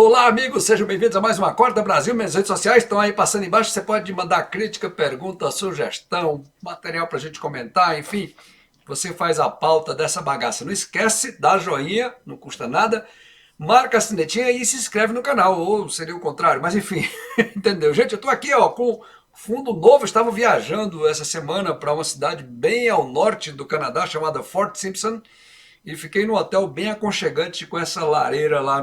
Olá, amigos, sejam bem-vindos a mais uma Acorda Brasil. Minhas redes sociais estão aí passando embaixo. Você pode mandar crítica, pergunta, sugestão, material para a gente comentar, enfim. Você faz a pauta dessa bagaça. Não esquece, dá joinha, não custa nada. Marca a sinetinha e se inscreve no canal. Ou seria o contrário, mas enfim, entendeu? Gente, eu estou aqui ó, com fundo novo. Estava viajando essa semana para uma cidade bem ao norte do Canadá chamada Fort Simpson. E fiquei num hotel bem aconchegante com essa lareira lá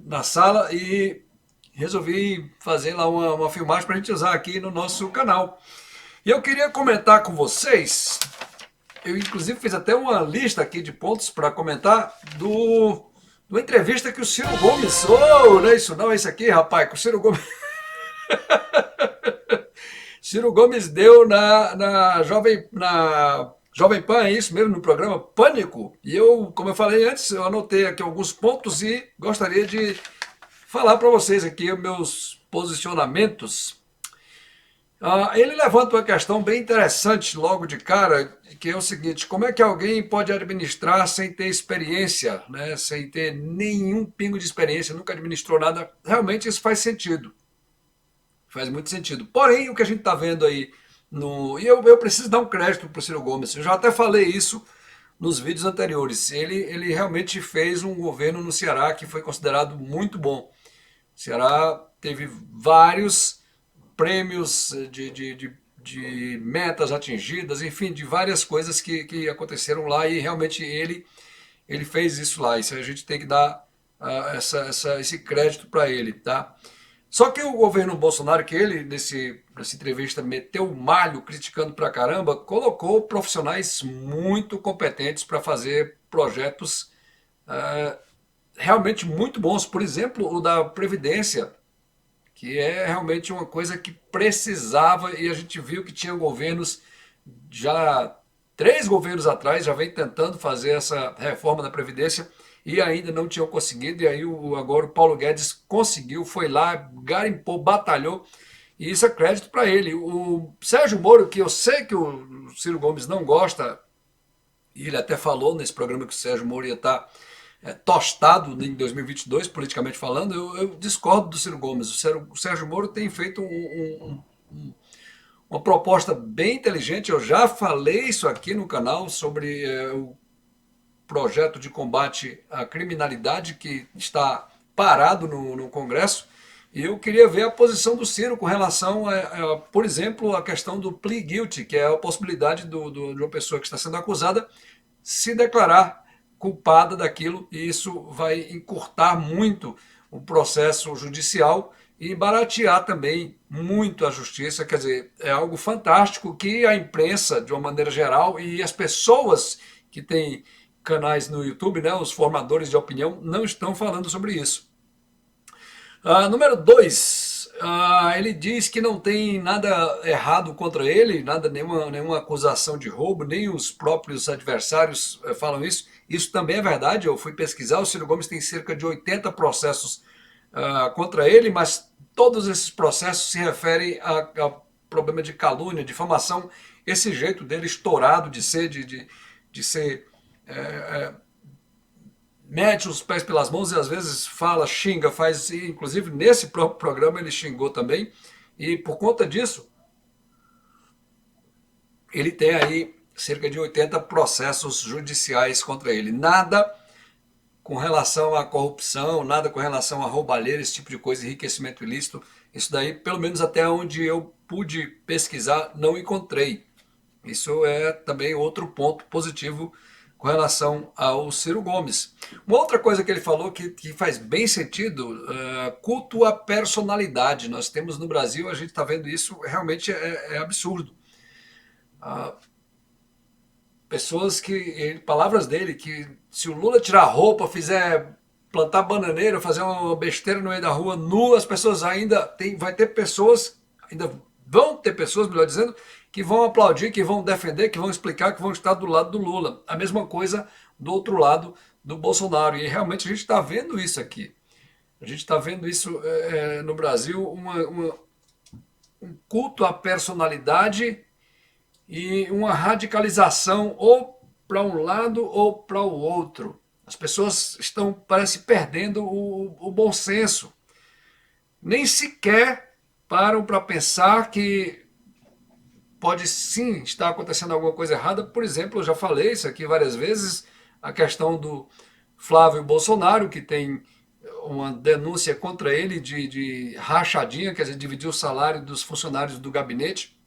na sala e resolvi fazer lá uma filmagem para a gente usar aqui no nosso canal. E eu queria comentar com vocês, eu inclusive fiz até uma lista aqui de pontos para comentar do entrevista que o Ciro Gomes, não é isso não, é isso aqui rapaz, que o Ciro Gomes, Ciro Gomes deu na Jovem Pan, é isso mesmo, no programa Pânico. E eu, como eu falei antes, eu anotei aqui alguns pontos e gostaria de falar para vocês aqui os meus posicionamentos. Ele levanta uma questão bem interessante logo de cara, que é o seguinte: como é que alguém pode administrar sem ter experiência, né? Sem ter nenhum pingo de experiência, nunca administrou nada? Realmente isso faz sentido. Faz muito sentido. Porém, o que a gente está vendo aí e eu preciso dar um crédito para o Ciro Gomes. Eu já até falei isso nos vídeos anteriores. Ele realmente fez um governo no Ceará que foi considerado muito bom. O Ceará teve vários prêmios de metas atingidas, enfim, de várias coisas que aconteceram lá e realmente ele fez isso lá. Isso a gente tem que dar esse crédito para ele, tá? Só que o governo Bolsonaro, que ele, nessa entrevista, meteu o malho criticando pra caramba, colocou profissionais muito competentes para fazer projetos realmente muito bons. Por exemplo, o da Previdência, que é realmente uma coisa que precisava, e a gente viu que tinha governos, já 3 governos atrás, já vem tentando fazer essa reforma da Previdência, e ainda não tinham conseguido, e aí agora o Paulo Guedes conseguiu, foi lá, garimpou, batalhou, e isso é crédito para ele. O Sérgio Moro, que eu sei que o Ciro Gomes não gosta, e ele até falou nesse programa que o Sérgio Moro ia estar tostado em 2022, politicamente falando, eu discordo do Ciro Gomes. O Sérgio Moro tem feito uma proposta bem inteligente, eu já falei isso aqui no canal sobre o projeto de combate à criminalidade que está parado no Congresso, e eu queria ver a posição do Ciro com relação, por exemplo, a questão do plea guilty, que é a possibilidade de uma pessoa que está sendo acusada se declarar culpada daquilo, e isso vai encurtar muito o processo judicial e baratear também muito a justiça. Quer dizer, é algo fantástico que a imprensa, de uma maneira geral, e as pessoas que têm canais no YouTube, né, os formadores de opinião, não estão falando sobre isso. Número 2, ele diz que não tem nada errado contra ele, nenhuma acusação de roubo, nem os próprios adversários falam isso. Isso também é verdade, eu fui pesquisar, o Ciro Gomes tem cerca de 80 processos contra ele, mas todos esses processos se referem a problema de calúnia, difamação, esse jeito dele estourado de ser mete os pés pelas mãos e às vezes fala, xinga, faz, inclusive nesse próprio programa ele xingou também, e por conta disso ele tem aí cerca de 80 processos judiciais contra ele. Nada com relação à corrupção, nada com relação a roubalheira, esse tipo de coisa, enriquecimento ilícito. Isso daí, pelo menos até onde eu pude pesquisar, não encontrei. Isso é também outro ponto positivo com relação ao Ciro Gomes. Uma outra coisa que ele falou que faz bem sentido, culto à personalidade. Nós temos no Brasil, a gente está vendo isso, realmente é absurdo. Pessoas que, palavras dele, que se o Lula tirar a roupa, fizer plantar bananeira, fazer uma besteira no meio da rua nu, as pessoas vai ter pessoas, ainda vão ter pessoas, melhor dizendo, que vão aplaudir, que vão defender, que vão explicar, que vão estar do lado do Lula. A mesma coisa do outro lado do Bolsonaro. E realmente a gente está vendo isso aqui. A gente está vendo isso no Brasil, um culto à personalidade e uma radicalização ou para um lado ou para o outro. As pessoas estão, parece, perdendo o bom senso. Nem sequer param para pensar que pode sim estar acontecendo alguma coisa errada. Por exemplo, eu já falei isso aqui várias vezes, a questão do Flávio Bolsonaro, que tem uma denúncia contra ele de rachadinha, quer dizer, dividir o salário dos funcionários do gabinete,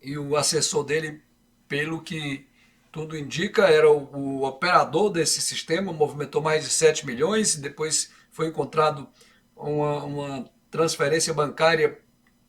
e o assessor dele, pelo que tudo indica, era o operador desse sistema, movimentou mais de 7 milhões, e depois foi encontrado uma transferência bancária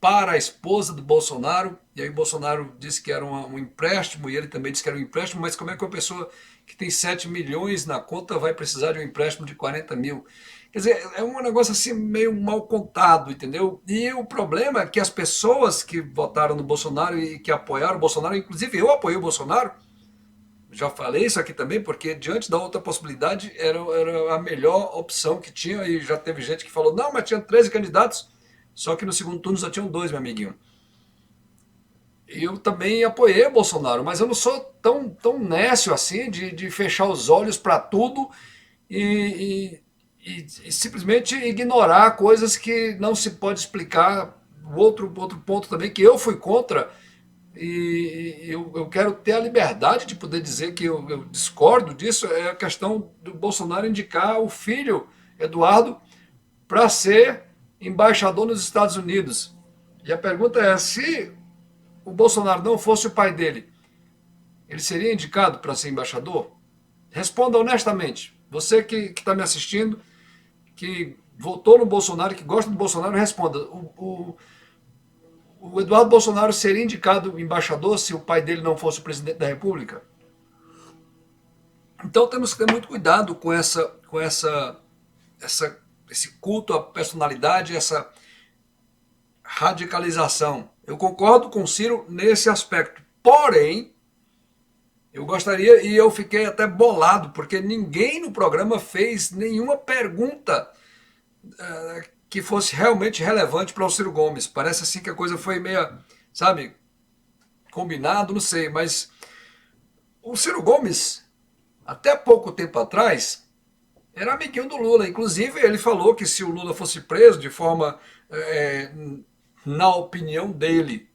para a esposa do Bolsonaro, e aí o Bolsonaro disse que era um empréstimo, e ele também disse que era um empréstimo, mas como é que uma pessoa que tem 7 milhões na conta vai precisar de um empréstimo de 40 mil? Quer dizer, é um negócio assim meio mal contado, entendeu? E o problema é que as pessoas que votaram no Bolsonaro e que apoiaram o Bolsonaro, inclusive eu apoiei o Bolsonaro, já falei isso aqui também, porque diante da outra possibilidade era a melhor opção que tinha, e já teve gente que falou, não, mas tinha 13 candidatos, só que no segundo turno só tinham dois, meu amiguinho. Eu também apoiei o Bolsonaro, mas eu não sou tão nécio assim de fechar os olhos para tudo e, e simplesmente ignorar coisas que não se pode explicar. Outro ponto também que eu fui contra, e eu quero ter a liberdade de poder dizer que eu discordo disso, é a questão do Bolsonaro indicar o filho, Eduardo, para ser embaixador nos Estados Unidos. E a pergunta é: se o Bolsonaro não fosse o pai dele, ele seria indicado para ser embaixador? Responda honestamente. Você que está me assistindo, que votou no Bolsonaro, que gosta do Bolsonaro, responda. O Eduardo Bolsonaro seria indicado embaixador se o pai dele não fosse o presidente da República? Então temos que ter muito cuidado esse culto à personalidade, essa radicalização. Eu concordo com o Ciro nesse aspecto. Porém, eu gostaria, e eu fiquei até bolado, porque ninguém no programa fez nenhuma pergunta que fosse realmente relevante para o Ciro Gomes. Parece assim que a coisa foi meio, sabe, combinado, não sei, mas o Ciro Gomes, até pouco tempo atrás, era amiguinho do Lula. Inclusive, ele falou que se o Lula fosse preso de forma, é, na opinião dele,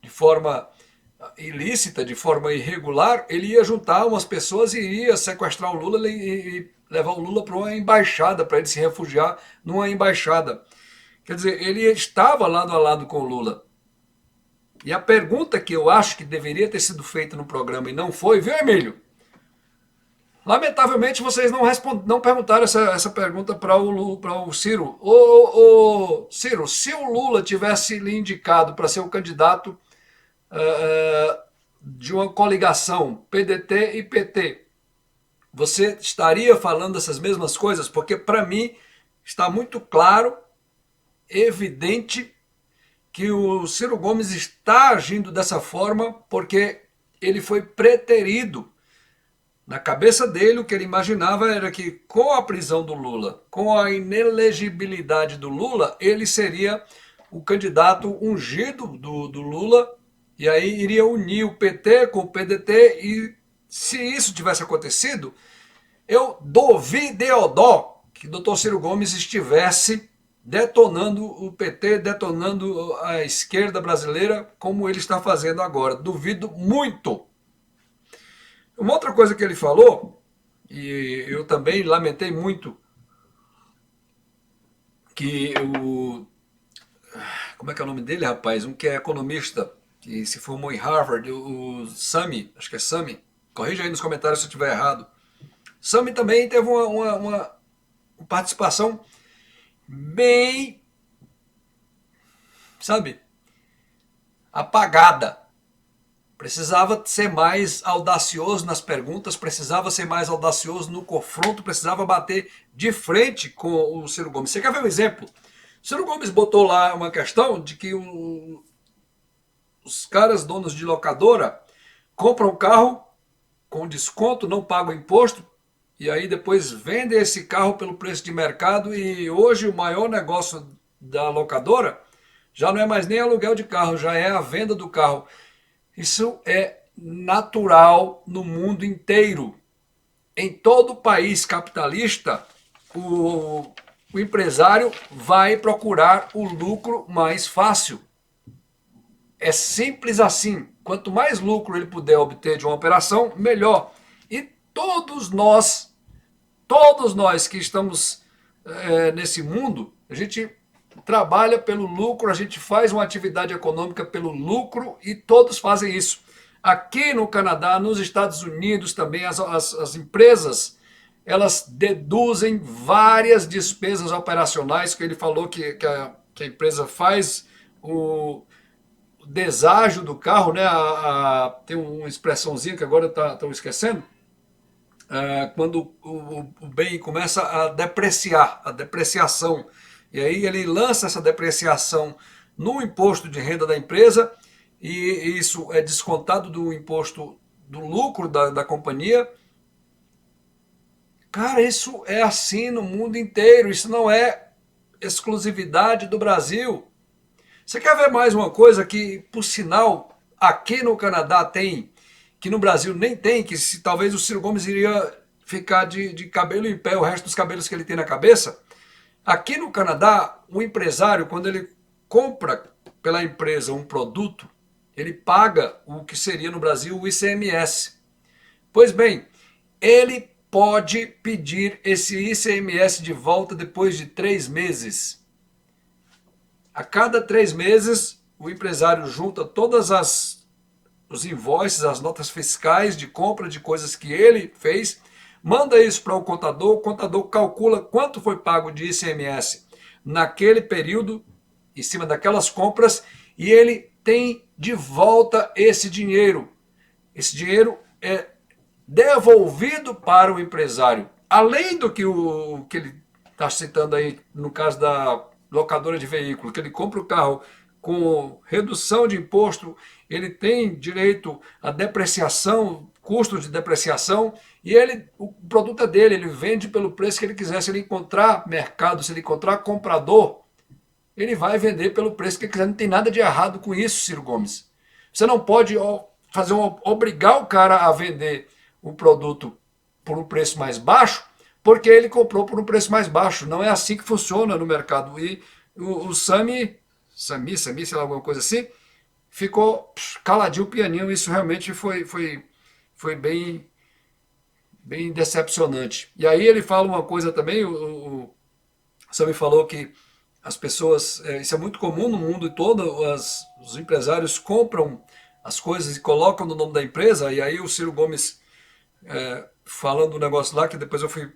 de forma ilícita, de forma irregular, ele ia juntar umas pessoas e ia sequestrar o Lula e levar o Lula para uma embaixada, para ele se refugiar numa embaixada. Quer dizer, ele estava lado a lado com o Lula. E a pergunta que eu acho que deveria ter sido feita no programa e não foi, viu, Emílio? Lamentavelmente vocês não perguntaram essa pergunta para o Ciro. Ciro, se o Lula tivesse lhe indicado para ser o candidato de uma coligação PDT e PT, você estaria falando essas mesmas coisas? Porque para mim está muito claro, evidente, que o Ciro Gomes está agindo dessa forma porque ele foi preterido. Na cabeça dele, o que ele imaginava era que, com a prisão do Lula, com a inelegibilidade do Lula, ele seria o candidato ungido do Lula, e aí iria unir o PT com o PDT, e se isso tivesse acontecido, eu duvido que o doutor Ciro Gomes estivesse detonando o PT, detonando a esquerda brasileira, como ele está fazendo agora. Duvido muito. Uma outra coisa que ele falou, e eu também lamentei muito, que o. Como é que é o nome dele, rapaz? Um que é economista, que se formou em Harvard, o Sami, acho que é Sami. Corrija aí nos comentários se eu estiver errado. Sami também teve uma participação bem, sabe, apagada. Precisava ser mais audacioso nas perguntas, precisava ser mais audacioso no confronto, precisava bater de frente com o Ciro Gomes. Você quer ver um exemplo? O Ciro Gomes botou lá uma questão de que os caras donos de locadora compram um carro com desconto, não pagam imposto, e aí depois vendem esse carro pelo preço de mercado, e hoje o maior negócio da locadora já não é mais nem aluguel de carro, já é a venda do carro. Isso é natural no mundo inteiro. em todo país capitalista, o, o empresário vai procurar o lucro mais fácil. É simples assim. Quanto mais lucro ele puder obter de uma operação, melhor. E todos nós que estamos nesse mundo, a gente trabalha pelo lucro, a gente faz uma atividade econômica pelo lucro e todos fazem isso. Aqui no Canadá, nos Estados Unidos também, as empresas elas deduzem várias despesas operacionais que ele falou que a empresa faz o deságio do carro, né? Tem uma expressãozinha que agora estou esquecendo, quando o bem começa a depreciar, a depreciação. E aí ele lança essa depreciação no imposto de renda da empresa, e isso é descontado do imposto do lucro da companhia. Cara, isso é assim no mundo inteiro, isso não é exclusividade do Brasil. Você quer ver mais uma coisa que, por sinal, aqui no Canadá tem, que no Brasil nem tem, que se, talvez o Ciro Gomes iria ficar de cabelo em pé o resto dos cabelos que ele tem na cabeça? Aqui no Canadá, o empresário, quando ele compra pela empresa um produto, ele paga o que seria no Brasil o ICMS. Pois bem, ele pode pedir esse ICMS de volta depois de 3 meses. A cada 3 meses, o empresário junta todas os invoices, as notas fiscais de compra de coisas que ele fez, manda isso para o contador calcula quanto foi pago de ICMS naquele período, em cima daquelas compras, e ele tem de volta esse dinheiro. Esse dinheiro é devolvido para o empresário. Além do que ele está citando aí, no caso da locadora de veículo, que ele compra o carro com redução de imposto, ele tem direito à depreciação, custo de depreciação, e o produto é dele, ele vende pelo preço que ele quiser. Se ele encontrar mercado, se ele encontrar comprador, ele vai vender pelo preço que ele quiser. Não tem nada de errado com isso, Ciro Gomes. Você não pode obrigar o cara a vender o produto por um preço mais baixo, porque ele comprou por um preço mais baixo. Não é assim que funciona no mercado. E o Sami, sei lá, alguma coisa assim, ficou caladinho, pianinho. Isso realmente foi bem decepcionante. E aí ele fala uma coisa também, o Sami falou que as pessoas, isso é muito comum no mundo todo, os empresários compram as coisas e colocam no nome da empresa, e aí o Ciro Gomes falando um negócio lá que depois eu fui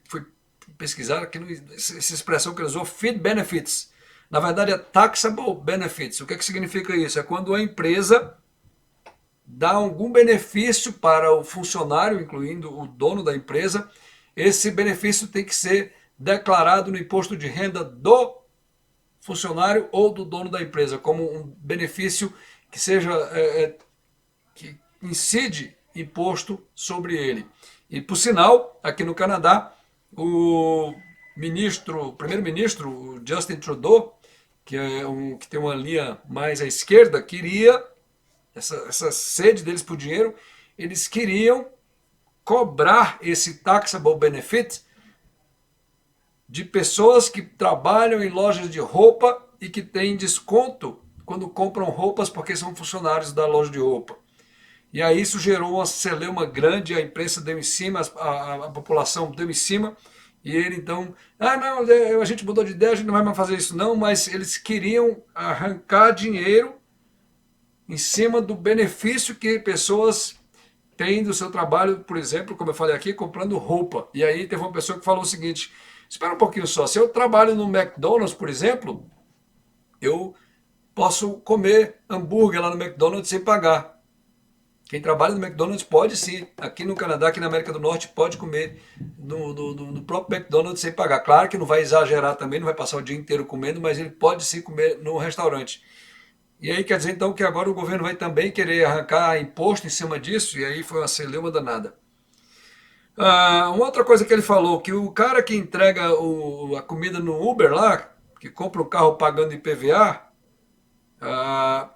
pesquisar, aqui essa expressão que ele usou, feed benefits. Na verdade é taxable benefits. O que significa isso? É quando a empresa dá algum benefício para o funcionário, incluindo o dono da empresa. Esse benefício tem que ser declarado no imposto de renda do funcionário ou do dono da empresa, como um benefício que seja que incide imposto sobre ele. E por sinal, aqui no Canadá, o primeiro-ministro, Justin Trudeau, que tem uma linha mais à esquerda, queria essa sede deles por dinheiro, eles queriam cobrar esse taxable benefit de pessoas que trabalham em lojas de roupa e que têm desconto quando compram roupas porque são funcionários da loja de roupa. E aí isso gerou uma celeuma grande, a imprensa deu em cima, a população deu em cima, e ele então, não, a gente mudou de ideia, a gente não vai mais fazer isso não, mas eles queriam arrancar dinheiro em cima do benefício que pessoas têm do seu trabalho, por exemplo, como eu falei aqui, comprando roupa. E aí teve uma pessoa que falou o seguinte, espera um pouquinho só, se eu trabalho no McDonald's, por exemplo, eu posso comer hambúrguer lá no McDonald's sem pagar. Quem trabalha no McDonald's pode sim, aqui no Canadá, aqui na América do Norte, pode comer no próprio McDonald's sem pagar. Claro que não vai exagerar também, não vai passar o dia inteiro comendo, mas ele pode sim comer no restaurante. E aí quer dizer então que agora o governo vai também querer arrancar imposto em cima disso, e aí foi uma celeuma danada. Uma outra coisa que ele falou, que o cara que entrega a comida no Uber lá, que compra o carro pagando IPVA,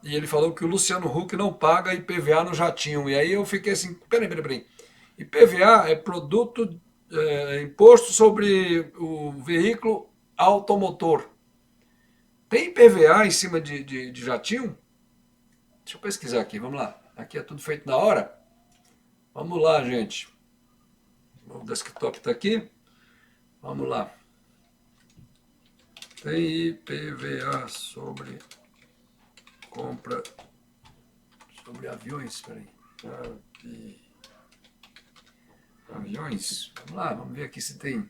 e ele falou que o Luciano Huck não paga IPVA no jatinho. E aí eu fiquei assim, peraí. IPVA é produto imposto sobre o veículo automotor. Tem IPVA em cima de jatinho? Deixa eu pesquisar aqui, vamos lá. Aqui é tudo feito na hora. Vamos lá, gente. O desktop está aqui. Vamos lá. Tem IPVA sobre compra sobre aviões. Espera aí. Aviões. Vamos lá, vamos ver aqui se tem.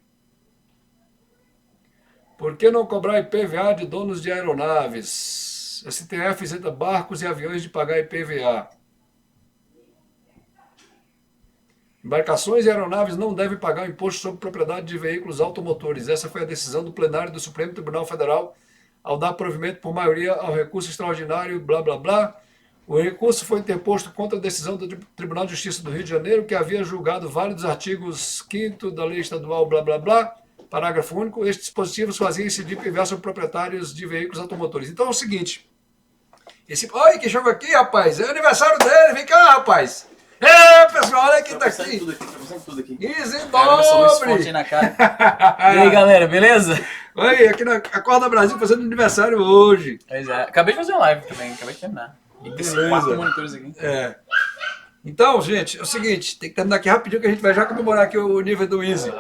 Por que não cobrar IPVA de donos de aeronaves? STF isenta barcos e aviões de pagar IPVA. Embarcações e aeronaves não devem pagar o imposto sobre propriedade de veículos automotores. Essa foi a decisão do plenário do Supremo Tribunal Federal ao dar provimento por maioria ao recurso extraordinário, blá blá blá. O recurso foi interposto contra a decisão do Tribunal de Justiça do Rio de Janeiro, que havia julgado válidos artigos 5º da Lei Estadual, blá blá blá, parágrafo único. Estes dispositivos faziam incidir IPVA sobre proprietários de veículos automotores. Então é o seguinte, olha que chegou aqui, rapaz, é aniversário dele, vem cá, rapaz. Pessoal, olha quem tá aqui. Tudo aqui. Isidore! Na cara. E aí, galera, beleza? Oi, aqui na Acorda Brasil fazendo aniversário hoje. Pois é. Acabei de fazer uma live também, acabei de terminar. E tem 4 monitores aqui. Então, gente, é o seguinte, tem que terminar aqui rapidinho que a gente vai já comemorar aqui o nível do Easy.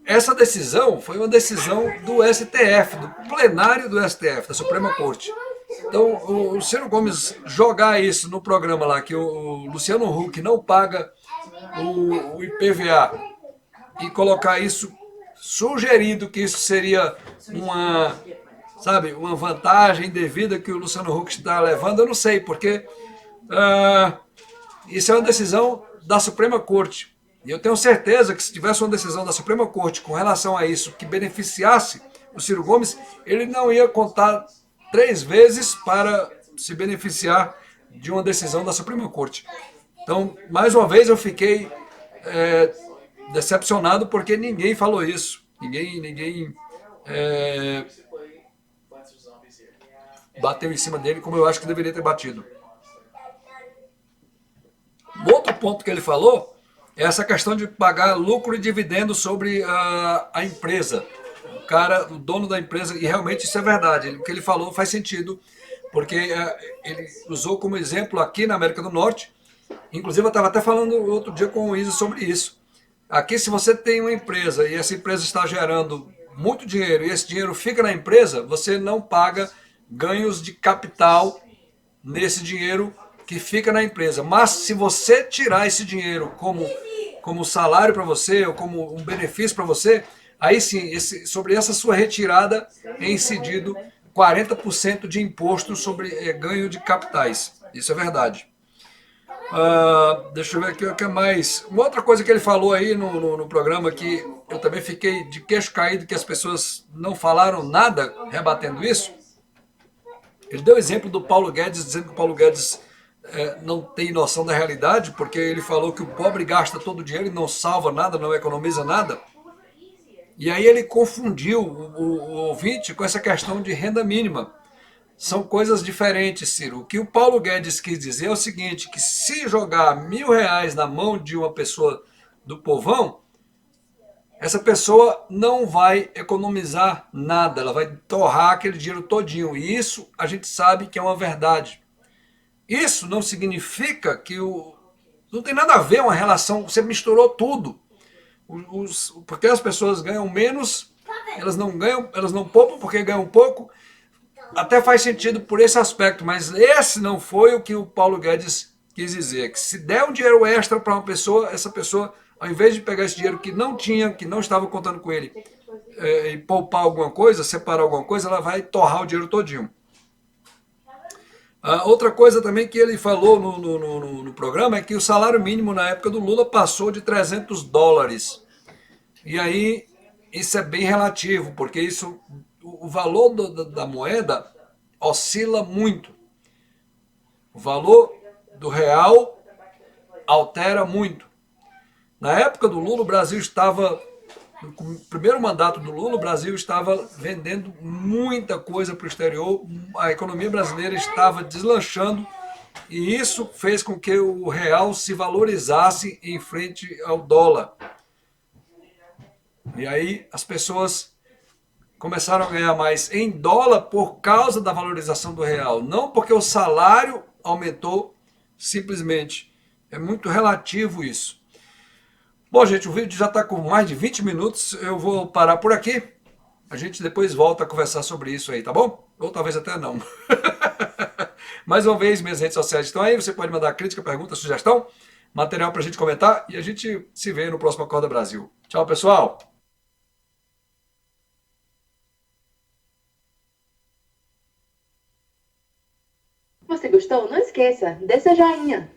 Essa decisão foi uma decisão do STF, do plenário do STF, da Suprema Corte. Então, o Ciro Gomes jogar isso no programa lá, que o Luciano Huck não paga o IPVA, e colocar isso, sugerindo que isso seria uma vantagem devida que o Luciano Huck está levando, eu não sei, porque isso é uma decisão da Suprema Corte. E eu tenho certeza que se tivesse uma decisão da Suprema Corte com relação a isso que beneficiasse o Ciro Gomes, ele não ia contar 3 vezes para se beneficiar de uma decisão da Suprema Corte. Então, mais uma vez eu fiquei decepcionado porque ninguém falou isso. Ninguém bateu em cima dele como eu acho que deveria ter batido. Outro ponto que ele falou é essa questão de pagar lucro e dividendo sobre a empresa. O dono da empresa, e realmente isso é verdade, o que ele falou faz sentido, porque ele usou como exemplo aqui na América do Norte, inclusive eu estava até falando outro dia com o Isa sobre isso. Aqui, se você tem uma empresa e essa empresa está gerando muito dinheiro e esse dinheiro fica na empresa, você não paga ganhos de capital nesse dinheiro que fica na empresa. Mas se você tirar esse dinheiro como salário para você ou como um benefício para você, aí sim, sobre essa sua retirada é incidido 40% de imposto sobre ganho de capitais. Isso é verdade. Deixa eu ver aqui o que é mais. Uma outra coisa que ele falou aí no programa que eu também fiquei de queixo caído, que as pessoas não falaram nada rebatendo isso. Ele deu o exemplo do Paulo Guedes, dizendo que o Paulo Guedes não tem noção da realidade, porque ele falou que o pobre gasta todo o dinheiro e não salva nada, não economiza nada. E aí ele confundiu o ouvinte com essa questão de renda mínima. São coisas diferentes, Ciro. O que o Paulo Guedes quis dizer é o seguinte, que se jogar R$1.000 na mão de uma pessoa do povão, essa pessoa não vai economizar nada, ela vai torrar aquele dinheiro todinho. E isso a gente sabe que é uma verdade. Isso não significa que não tem nada a ver uma relação, você misturou tudo. Porque as pessoas ganham menos, elas não poupam porque ganham pouco. Até faz sentido por esse aspecto, mas esse não foi o que o Paulo Guedes quis dizer. Que se der um dinheiro extra para uma pessoa, essa pessoa, ao invés de pegar esse dinheiro que não tinha, que não estava contando com ele, e poupar alguma coisa, separar alguma coisa, ela vai torrar o dinheiro todinho. Outra coisa também que ele falou no programa é que o salário mínimo na época do Lula passou de $300. E aí isso é bem relativo, porque o valor da moeda oscila muito. O valor do real altera muito. Na época do Lula, o Brasil estava, no primeiro mandato do Lula, o Brasil estava vendendo muita coisa para o exterior, a economia brasileira estava deslanchando e isso fez com que o real se valorizasse em frente ao dólar. E aí as pessoas começaram a ganhar mais em dólar por causa da valorização do real, não porque o salário aumentou, simplesmente. É muito relativo isso. Bom, gente, o vídeo já está com mais de 20 minutos, eu vou parar por aqui. A gente depois volta a conversar sobre isso aí, tá bom? Ou talvez até não. Mais uma vez, minhas redes sociais estão aí, você pode mandar crítica, pergunta, sugestão, material para a gente comentar e a gente se vê no próximo Acorda Brasil. Tchau, pessoal! Se você gostou, não esqueça, dê seu joinha.